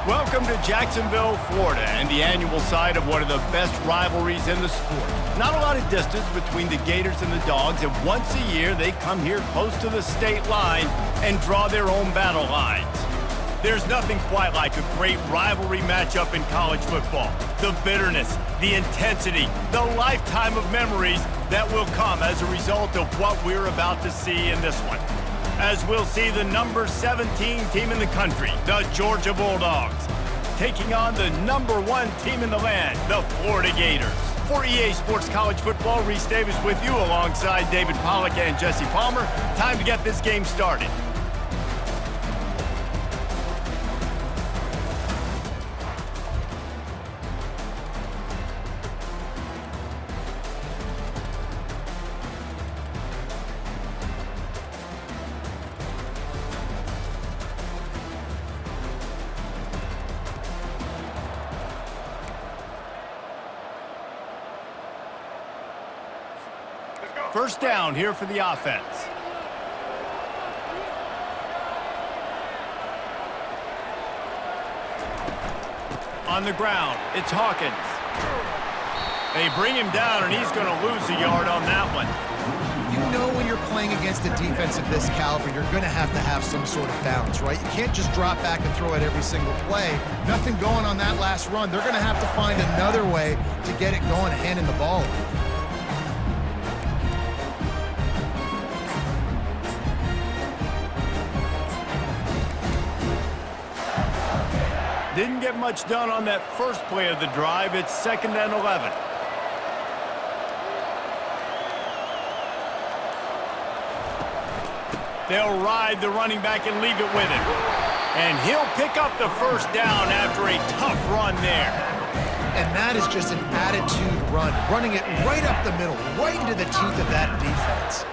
Welcome to Jacksonville, Florida, and the annual site of one of the best rivalries in the sport. Not a lot of distance between the Gators and the Dogs, and once a year they come here close to the state line and draw their own battle lines. There's nothing quite like a great rivalry matchup in college football. The bitterness, the intensity, the lifetime of memories that will come as a result of what we're about to see in this one. As we'll see the number 17 team in the country, the Georgia Bulldogs, taking on the number 1 team in the land, the Florida Gators. For EA Sports College Football, Reese Davis with you alongside David Pollack and Jesse Palmer. Time to get this game started. First down here for the offense. On the ground, it's Hawkins. They bring him down, and he's going to lose a yard on that one. You know when you're playing against a defense of this caliber, you're going to have some sort of balance, right? You can't just drop back and throw it every single play. Nothing going on that last run. They're going to have to find another way to get it going, handing the ball off. Didn't get much done on that first play of the drive. It's 2nd and 11. They'll ride the running back and leave it with him. And he'll pick up the first down after a tough run there. And that is just an attitude run, running it right up the middle, right into the teeth of that defense.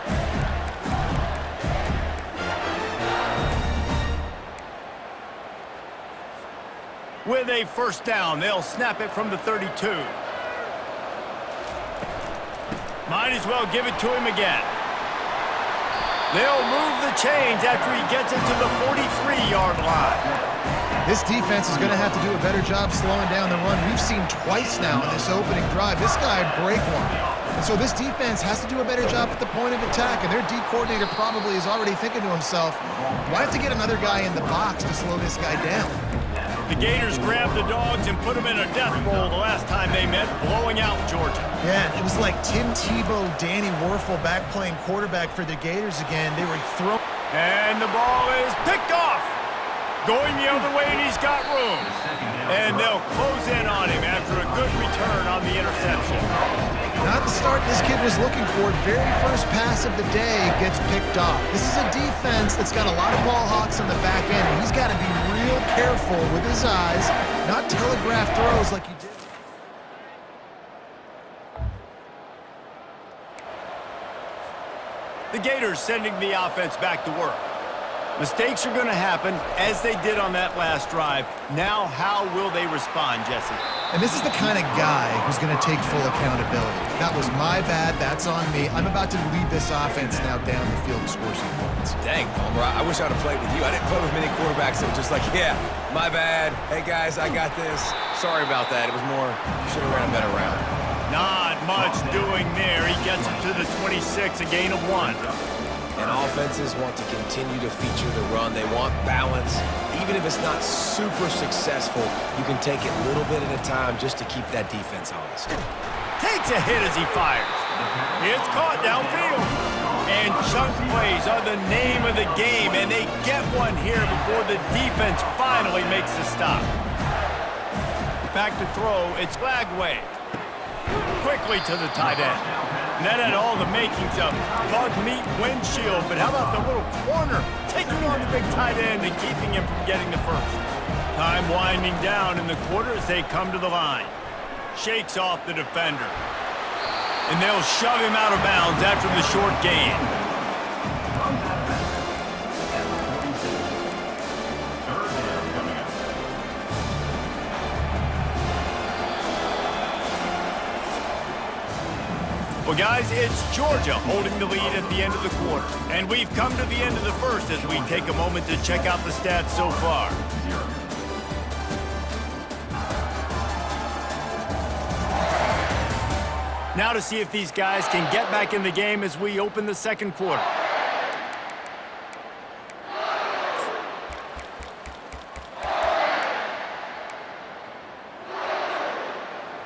With a first down, they'll snap it from the 32. Might as well give it to him again. They'll move the chains after he gets it to the 43-yard line. This defense is going to have to do a better job slowing down the run. We've seen twice now in this opening drive. This guy break one. And so this defense has to do a better job at the point of attack, and their D coordinator probably is already thinking to himself, do I have to get another guy in the box to slow this guy down? The Gators grabbed the Dogs and put them in a death roll the last time they met, blowing out Georgia. Yeah, it was like Tim Tebow, Danny Werfel back playing quarterback for the Gators again. They were throwing. And the ball is picked off. Going the other way, and he's got room. And they'll close in on him after a good return on the interception. Not the start this kid was looking for. Very first pass of the day gets picked off. This is a defense that's got a lot of ball hawks on the back end, and he's got to be real careful with his eyes, not telegraph throws like he did. The Gators sending the offense back to work. Mistakes are going to happen, as they did on that last drive. Now, how will they respond, Jesse? And this is the kind of guy who's going to take full accountability. That was my bad. That's on me. I'm about to lead this offense now down the field and score some points. Dang, Palmer, I wish I would have played with you. I didn't play with many quarterbacks that were just like, yeah, my bad. Hey, guys, I got this. Sorry about that. It was more, you should have ran a better route. Not much doing there. He gets it to the 26, a gain of 1. And offenses want to continue to feature the run. They want balance. Even if it's not super successful, you can take it a little bit at a time just to keep that defense honest. Takes a hit as he fires. It's caught downfield. And chunk plays are the name of the game, and they get one here before the defense finally makes the stop. Back to throw, it's Lagway. Quickly to the tight end. And that had all the makings of bug meat windshield, but how about the little corner taking on the big tight end and keeping him from getting the first? Time winding down in the quarter as they come to the line. Shakes off the defender. And they'll shove him out of bounds after the short gain. Well, guys, it's Georgia holding the lead at the end of the quarter. And we've come to the end of the first as we take a moment to check out the stats so far. Now to see if these guys can get back in the game as we open the second quarter.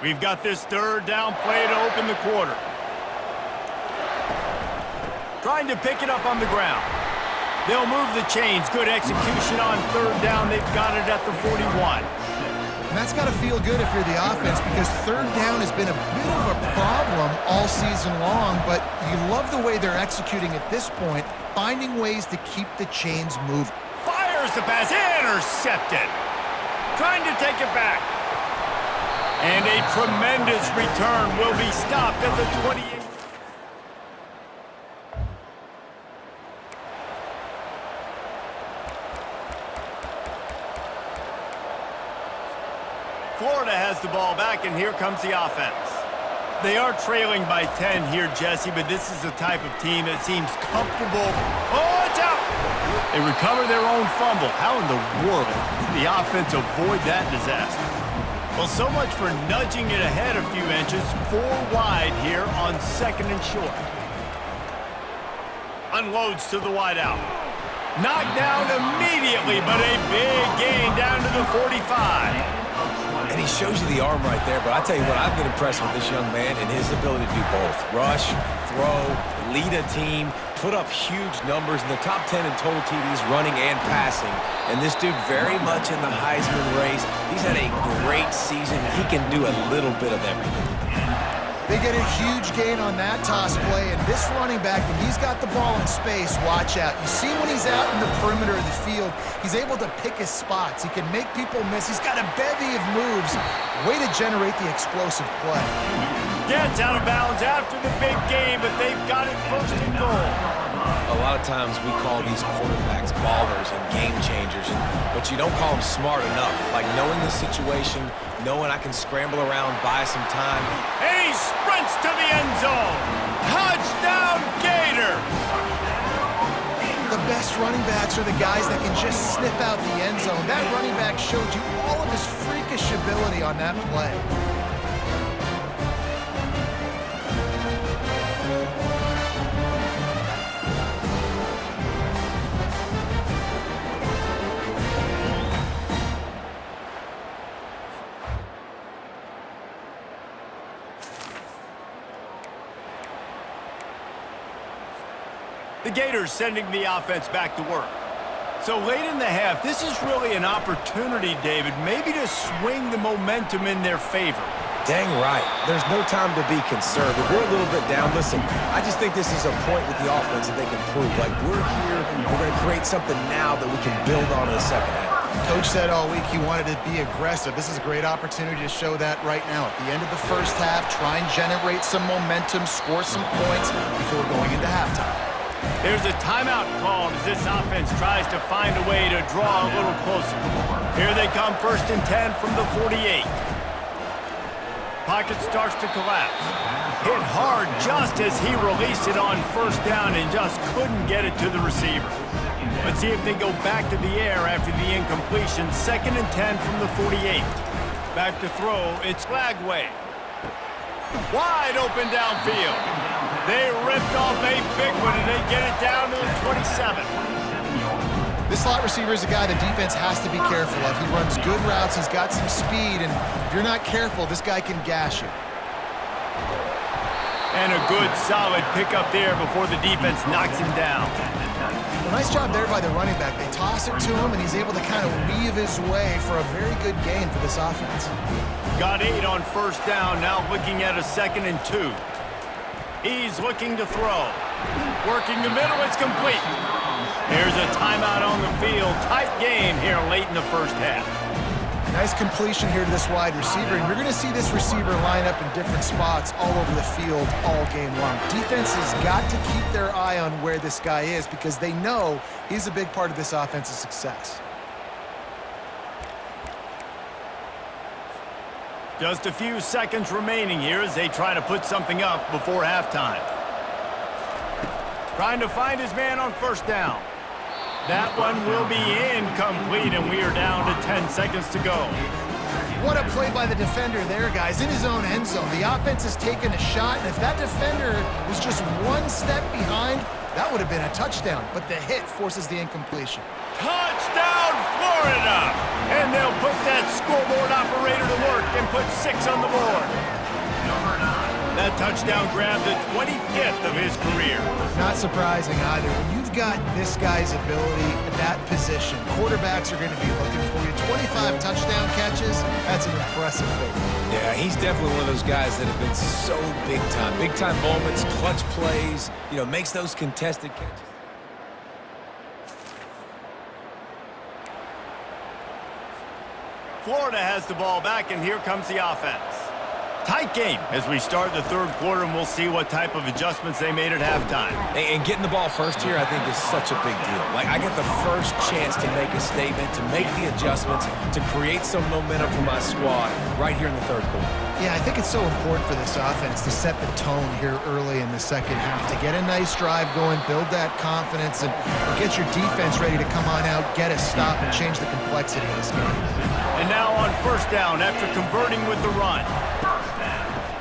We've got this third down play to open the quarter. Trying to pick it up on the ground. They'll move the chains. Good execution on third down. They've got it at the 41. And that's got to feel good if you're the offense, because third down has been a bit of a problem all season long, but you love the way they're executing at this point, finding ways to keep the chains moving. Fires the pass. Intercepted. Trying to take it back. And a tremendous return will be stopped at the 28. Florida has the ball back, and here comes the offense. They are trailing by 10 here, Jesse, but this is the type of team that seems comfortable. Oh, it's out! They recover their own fumble. How in the world did the offense avoid that disaster? Well, so much for nudging it ahead a few inches. 4 wide here on second and short. Unloads to the wide out. Knocked down immediately, but a big gain down to the 45. And he shows you the arm right there, but I tell you what, I've been impressed with this young man and his ability to do both. Rush, throw, lead a team, put up huge numbers in the top 10 in total TDs running and passing. And this dude very much in the Heisman race. He's had a great season. He can do a little bit of everything. They get a huge gain on that toss play, and this running back, when he's got the ball in space, watch out. You see when he's out in the perimeter of the field, he's able to pick his spots. He can make people miss. He's got a bevy of moves. Way to generate the explosive play. Gets out of bounds after the big game, but they've got it first and goal. A lot of times we call these quarterbacks ballers and game changers, but you don't call them smart enough. Like knowing the situation, knowing I can scramble around, buy some time. And he sprints to the end zone. Touchdown, Gator! The best running backs are the guys that can just sniff out the end zone. That running back showed you all of his freakish ability on that play. The Gators sending the offense back to work. So late in the half, this is really an opportunity, David, maybe to swing the momentum in their favor. Dang right. There's no time to be concerned. If we're a little bit down, listen, I just think this is a point with the offense that they can prove. Like, we're here, we're going to create something now that we can build on in the second half. Coach said all week he wanted to be aggressive. This is a great opportunity to show that right now. At the end of the first half, try and generate some momentum, score some points before going into halftime. There's a timeout called as this offense tries to find a way to draw a little closer. Here they come, 1st and 10 from the 48. Pocket starts to collapse. Hit hard just as he released it on 1st down and just couldn't get it to the receiver. Let's see if they go back to the air after the incompletion. 2nd and 10 from the 48. Back to throw, it's Lagway. Wide open downfield. They ripped off a big one, and they get it down to the 27. This slot receiver is a guy the defense has to be careful of. He runs good routes, he's got some speed, and if you're not careful, this guy can gash you. And a good, solid pickup there before the defense knocks him down. Well, nice job there by the running back. They toss it to him, and he's able to kind of weave his way for a very good gain for this offense. Got 8 on 1st down, now looking at a 2nd and 2. He's looking to throw. Working the middle, it's complete. There's a timeout on the field. Tight game here late in the first half. Nice completion here to this wide receiver, and you're going to see this receiver line up in different spots all over the field all game long. Defense has got to keep their eye on where this guy is because they know he's a big part of this offense's success. Just a few seconds remaining here as they try to put something up before halftime. Trying to find his man on 1st down. That one will be incomplete, and we are down to 10 seconds to go. What a play by the defender there, guys, in his own end zone. The offense has taken a shot, and if that defender was just one step behind, that would have been a touchdown, but the hit forces the incompletion. Touchdown, Florida! And they'll put that scoreboard operator to work and put 6 on the board. That touchdown grabbed the 25th of his career. Not surprising either. When you've got this guy's ability at that position, quarterbacks are going to be looking for you. 25 touchdown catches, that's an impressive feat. Yeah, he's definitely one of those guys that have been so big time. Big time moments, clutch plays, makes those contested catches. Florida has the ball back, and here comes the offense. Tight game as we start the third quarter, and we'll see what type of adjustments they made at halftime. And getting the ball first here, I think, is such a big deal. Like, I get the first chance to make a statement, to make the adjustments, to create some momentum for my squad right here in the third quarter. Yeah, I think it's so important for this offense to set the tone here early in the second half, to get a nice drive going, build that confidence, and get your defense ready to come on out, get a stop, and change the complexity of this game. And now on first down, after converting with the run,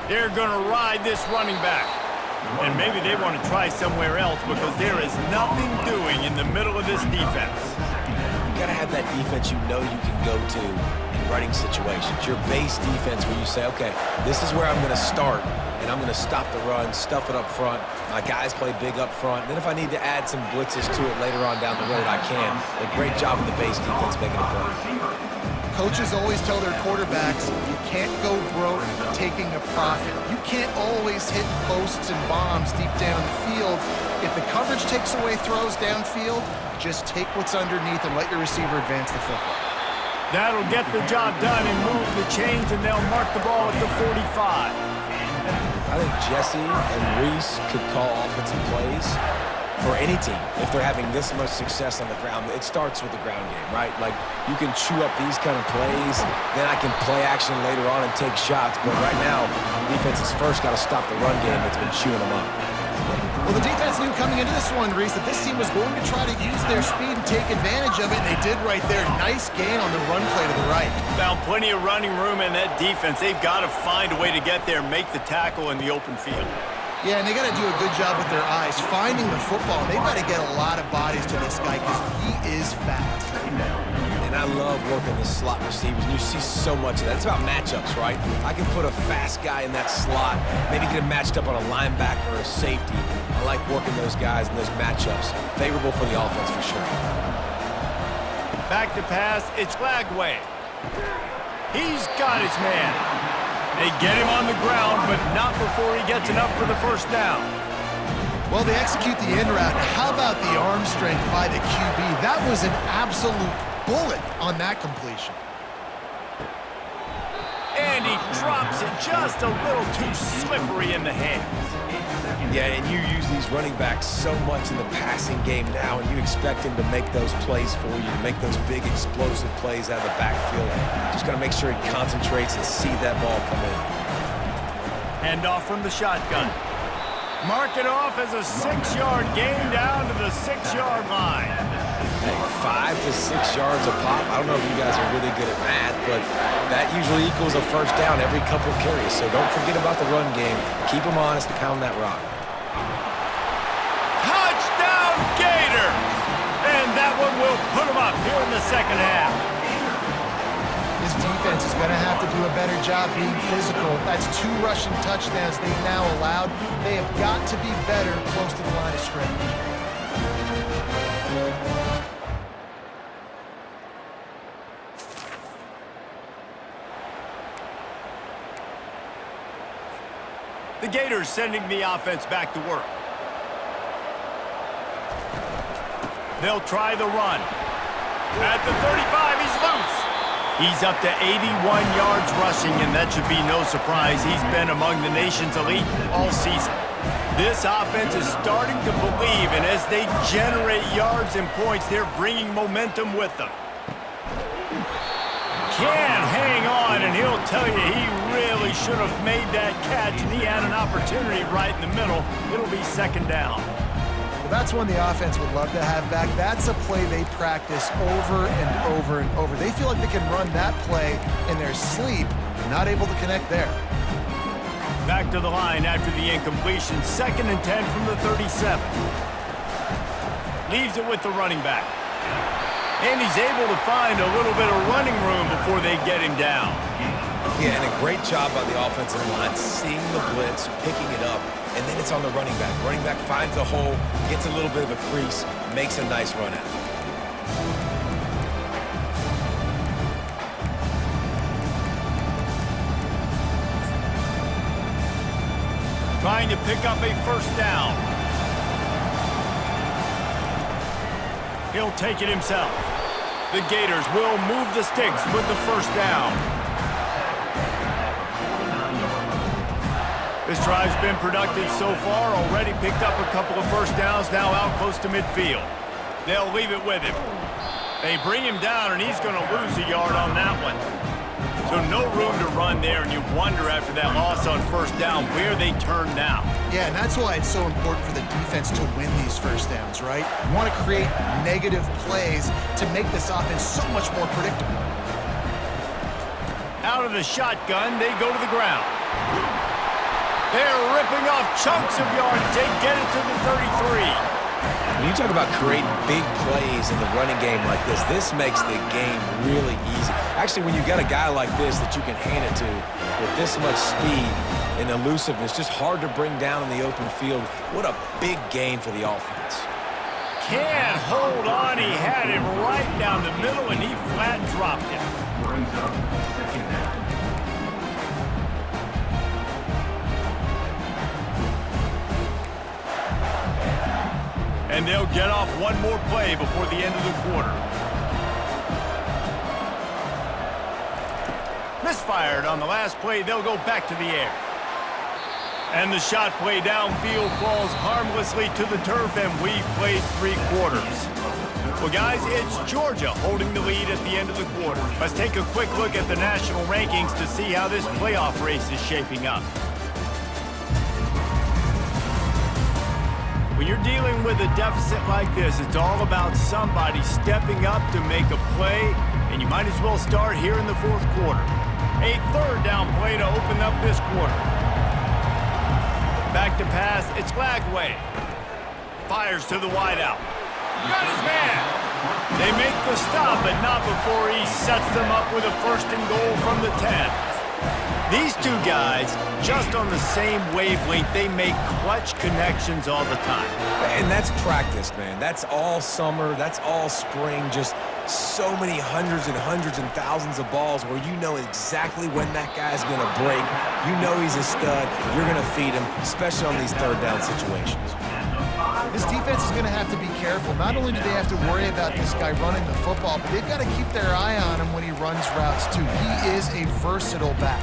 they're going to ride this running back. And maybe they want to try somewhere else because there is nothing doing in the middle of this defense. You got to have that defense you can go to in running situations. Your base defense where you say, okay, this is where I'm going to start, and I'm going to stop the run, stuff it up front. My guys play big up front. And then if I need to add some blitzes to it later on down the road, I can. A great job of the base defense making a play. Coaches always tell their quarterbacks, you can't go broke taking a profit. You can't always hit posts and bombs deep down the field. If the coverage takes away throws downfield, just take what's underneath and let your receiver advance the football. That'll get the job done and move the chains, and they'll mark the ball at the 45. I think Jesse and Reese could call offensive plays for any team if they're having this much success on the ground. It starts with the ground game, right? Like, you can chew up these kind of plays, then I can play action later on and take shots, but right now, defense has first got to stop the run game that's been chewing them up. Well, the defense knew coming into this one, Reese, that this team was going to try to use their speed and take advantage of it, and they did right there. Nice gain on the run play to the right. Found plenty of running room in that defense. They've got to find a way to get there, make the tackle in the open field. Yeah, and they got to do a good job with their eyes, finding the football. They've got to get a lot of bodies to this guy because he is fast. And I love working the slot receivers, and you see so much of that. It's about matchups, right? I can put a fast guy in that slot, maybe get him matched up on a linebacker or a safety. I like working those guys in those matchups. Favorable for the offense for sure. Back to pass, it's Flagway. He's got his man. They get him on the ground, but not before he gets enough for the first down. Well, they execute the in route. How about the arm strength by the QB? That was an absolute bullet on that completion. And he drops it just a little too slippery in the hands. Yeah, and you use these running backs so much in the passing game now, and you expect him to make those plays for you, to make those big explosive plays out of the backfield. Just got to make sure he concentrates and see that ball come in. Hand off from the shotgun. Mark it off as a 6-yard gain down to the 6-yard line. Hey, 5 to 6 yards a pop. I don't know if you guys are really good at math, but that usually equals a first down every couple of carries. So don't forget about the run game. Keep them honest, pound that rock. Touchdown, Gator! And that one will put them up here in the second half. This defense is going to have to do a better job being physical. That's 2 rushing touchdowns they've now allowed. They have got to be better close to the line of scrimmage. The Gators sending the offense back to work. They'll try the run. At the 35, he's loose. He's up to 81 yards rushing, and that should be no surprise. He's been among the nation's elite all season. This offense is starting to believe, and as they generate yards and points, they're bringing momentum with them. Can hang on, and he'll tell you he really should have made that catch, and he had an opportunity right in the middle. It'll be second down. Well, that's one the offense would love to have back. That's a play they practice over and over and over. They feel like they can run that play in their sleep, not able to connect there. Back to the line after the incompletion. 2nd and 10 from the 37. Leaves it with the running back. And he's able to find a little bit of running room before they get him down. Yeah, and a great job by the offensive line, seeing the blitz, picking it up, and then it's on the running back. Running back finds a hole, gets a little bit of a crease, makes a nice run out. Trying to pick up a 1st down. He'll take it himself. The Gators will move the sticks with the 1st down. This drive's been productive so far. Already picked up a couple of 1st downs, now out close to midfield. They'll leave it with him. They bring him down, and he's going to lose a yard on that one. So no room to run there, and you wonder after that loss on 1st down where they turn now. Yeah, and that's why it's so important for the defense to win these 1st downs, right? You want to create negative plays to make this offense so much more predictable. Out of the shotgun, they go to the ground. They're ripping off chunks of yardage. They get it to the 33. When you talk about creating big plays in the running game like this makes the game really easy. Actually, when you've got a guy like this that you can hand it to with this much speed and elusiveness, just hard to bring down in the open field, what a big gain for the offense. Can't hold on. He had him right down the middle, and he flat dropped it. Brings up 2nd down. And they'll get off one more play before the end of the quarter. Misfired on the last play. They'll go back to the air. And the shot play downfield falls harmlessly to the turf, and we've played 3 quarters. Well, guys, it's Georgia holding the lead at the end of the quarter. Let's take a quick look at the national rankings to see how this playoff race is shaping up. When you're dealing with a deficit like this, it's all about somebody stepping up to make a play, and you might as well start here in the 4th quarter. A 3rd down play to open up this quarter. Back to pass, it's Lagway. Fires to the wideout. Got his man. They make the stop, but not before he sets them up with a 1st and goal from the 10. These 2 guys, just on the same wavelength, they make clutch connections all the time. And that's practice, man. That's all summer. That's all spring. Just so many hundreds and thousands of balls where you know exactly when that guy's going to break. You know he's a stud. You're going to feed him, especially on these 3rd down situations. This defense is going to have to be careful. Not only do they have to worry about this guy running the football, but they've got to keep their eye on him when he runs routes, too. He is a versatile back.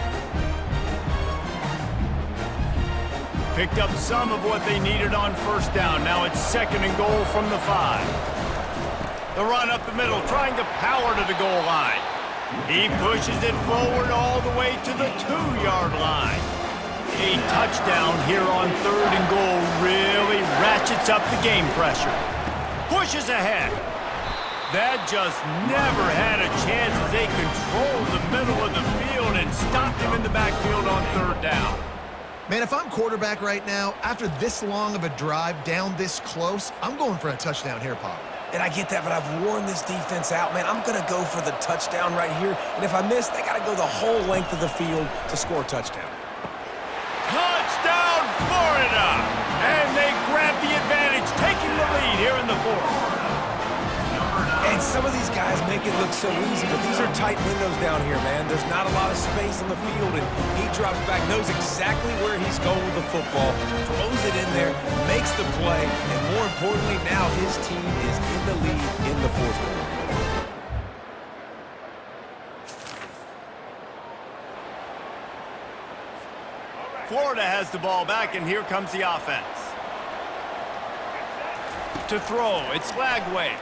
Picked up some of what they needed on 1st down. Now it's 2nd and goal from the 5. The run up the middle, trying to power to the goal line. He pushes it forward all the way to the 2-yard line. A touchdown here on 3rd and goal really ratchets up the game pressure. Pushes ahead. That just never had a chance as they controlled the middle of the field and stopped him in the backfield on 3rd down. Man, if I'm quarterback right now, after this long of a drive down this close, I'm going for a touchdown here, Pop. And I get that, but I've worn this defense out, man. I'm going to go for the touchdown right here. And if I miss, they got to go the whole length of the field to score a touchdown. Touchdown, Florida! And they grab the advantage, taking the lead here in the 4th. And some of these guys make it look so easy, but these are tight windows down here, man. There's not a lot of space on the field, and he drops back, knows exactly where he's going with the football, throws it in there, makes the play, and more importantly, now his team is in the lead in the 4th quarter. Florida has the ball back, and here comes the offense. To throw, it's Lagway.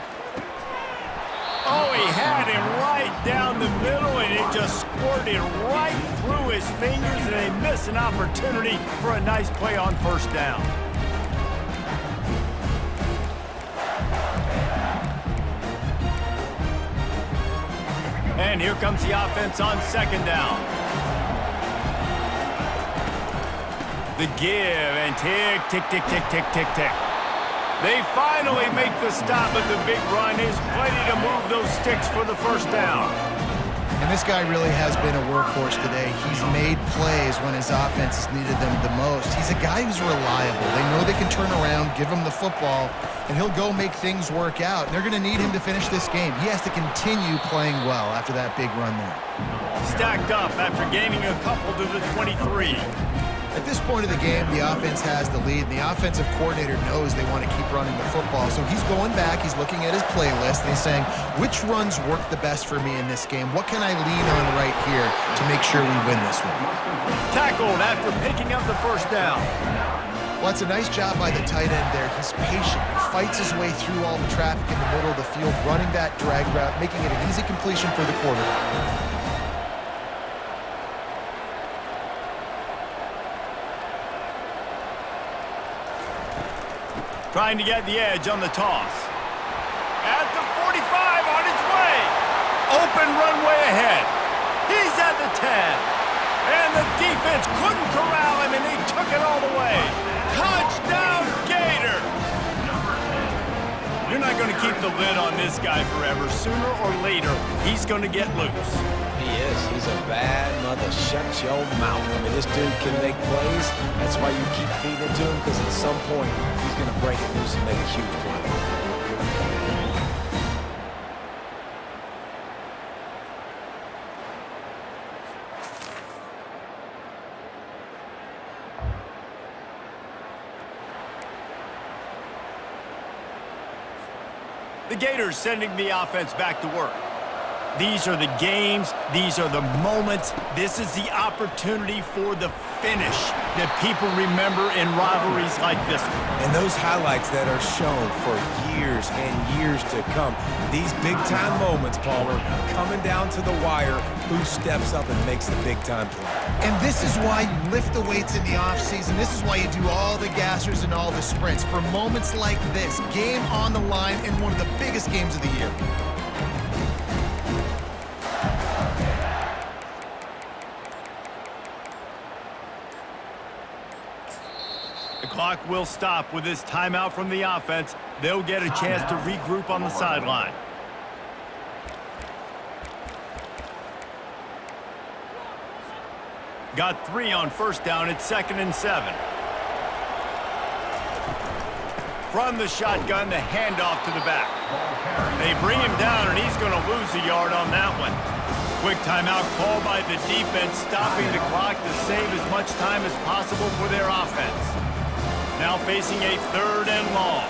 Oh, he had him right down the middle, and it just squirted right through his fingers, and they miss an opportunity for a nice play on 1st down. And here comes the offense on second down. The give and tick, tick, tick, tick, tick, tick, tick. They finally make the stop, but the big run is plenty to move those sticks for the first down. And this guy really has been a workhorse today. He's made plays when his offense has needed them the most. He's a guy who's reliable. They know they can turn around, give him the football, and he'll go make things work out. And they're going to need him to finish this game. He has to continue playing well after that big run there. Stacked up after gaining a couple to the 23. At this point of the game, the offense has the lead, and the offensive coordinator knows they want to keep running the football. So he's going back, he's looking at his playlist, and he's saying, which runs work the best for me in this game? What can I lean on right here to make sure we win this one? Tackled after picking up the first down. Well, it's a nice job by the tight end there. He's patient. He fights his way through all the traffic in the middle of the field, running that drag route, making it an easy completion for the quarterback. Trying to get the edge on the toss. At the 45 on his way. Open runway ahead. He's at the 10. And the defense couldn't corral him, and they took it all the way. Touchdown, Gator! You're not going to keep the lid on this guy forever. Sooner or later, he's going to get loose. He is. He's a bad mother. Shut your mouth. I mean, this dude can make plays. That's why you keep feeding it to him, because at some point, he's going to break it loose and make a huge play. The Gators sending the offense back to work. These are the games. These are the moments. This is the opportunity for the finish that people remember in rivalries like this one. And those highlights that are shown for years and years to come. These big-time moments, Palmer, coming down to the wire, who steps up and makes the big-time play. And this is why you lift the weights in the offseason. This is why you do all the gassers and all the sprints. For moments like this, game on the line in one of the biggest games of the year. The clock will stop with this timeout from the offense. They'll get a chance to regroup on the sideline. Got 3 on first down at 2nd and 7. From the shotgun, the handoff to the back. They bring him down, and he's going to lose a yard on that one. Quick timeout called by the defense, stopping the clock to save as much time as possible for their offense. Now facing a 3rd and long.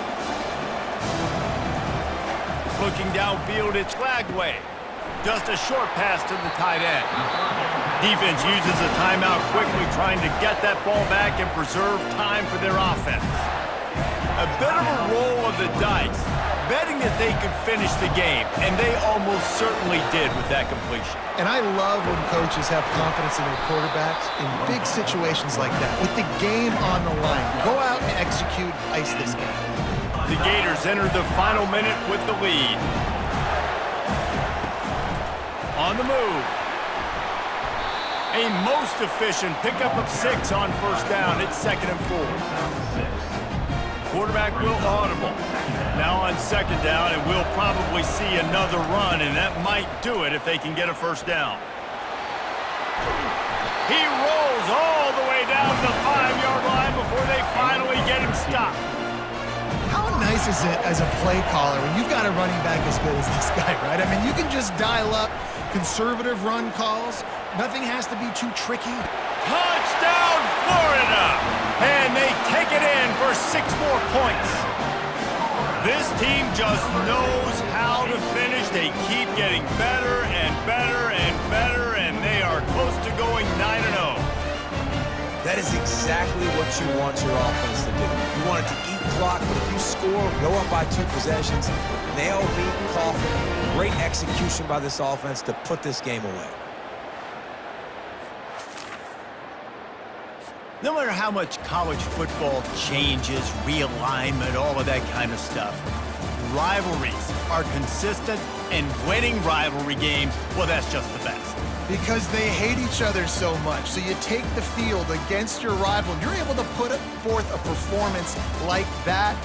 Looking downfield, it's Flagway. Just a short pass to the tight end. Defense uses a timeout quickly, trying to get that ball back and preserve time for their offense. A bit of a roll of the dice, betting that they could finish the game, and they almost certainly did with that completion. And I love when coaches have confidence in their quarterbacks in big situations like that. With the game on the line, go out and execute, ice this game. The Gators enter the final minute with the lead. On the move. A most efficient pickup of 6 on first down. It's 2nd and 4. Quarterback will audible. Now on 2nd down, and we'll probably see another run, and that might do it if they can get a first down. He rolls all the way down the 5-yard line before they finally get him stopped. How nice is it as a play caller when you've got a running back as good as this guy, right? I mean, you can just dial up conservative run calls. Nothing has to be too tricky. Touchdown, Florida! And they take it in for 6 more points. This team just knows how to finish. They keep getting better and better and better, and they are close to going 9-0. That is exactly what you want your offense to do. You want it to eat clock, but if you score, go up by 2 possessions, nail, beat, coffin. Great execution by this offense to put this game away. No matter how much college football changes, realignment, all of that kind of stuff, rivalries are consistent and winning rivalry games, well, that's just the best. Because they hate each other so much. So you take the field against your rival, you're able to put forth a performance like that.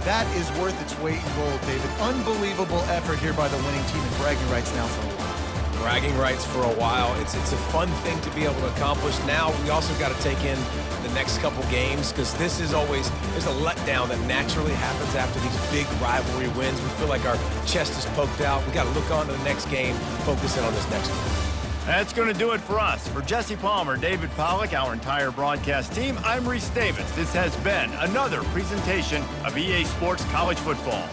That is worth its weight in gold, David. Unbelievable effort here by the winning team, and bragging rights now for a while. Bragging rights for a while. It's a fun thing to be able to accomplish. Now we also got to take in the next couple games, because this is always, there's a letdown that naturally happens after these big rivalry wins. We feel like our chest is poked out. We got to look on to the next game, focus in on this next one. That's going to do it for us. For Jesse Palmer, David Pollack, our entire broadcast team, I'm Reese Davis. This has been another presentation of EA Sports College Football.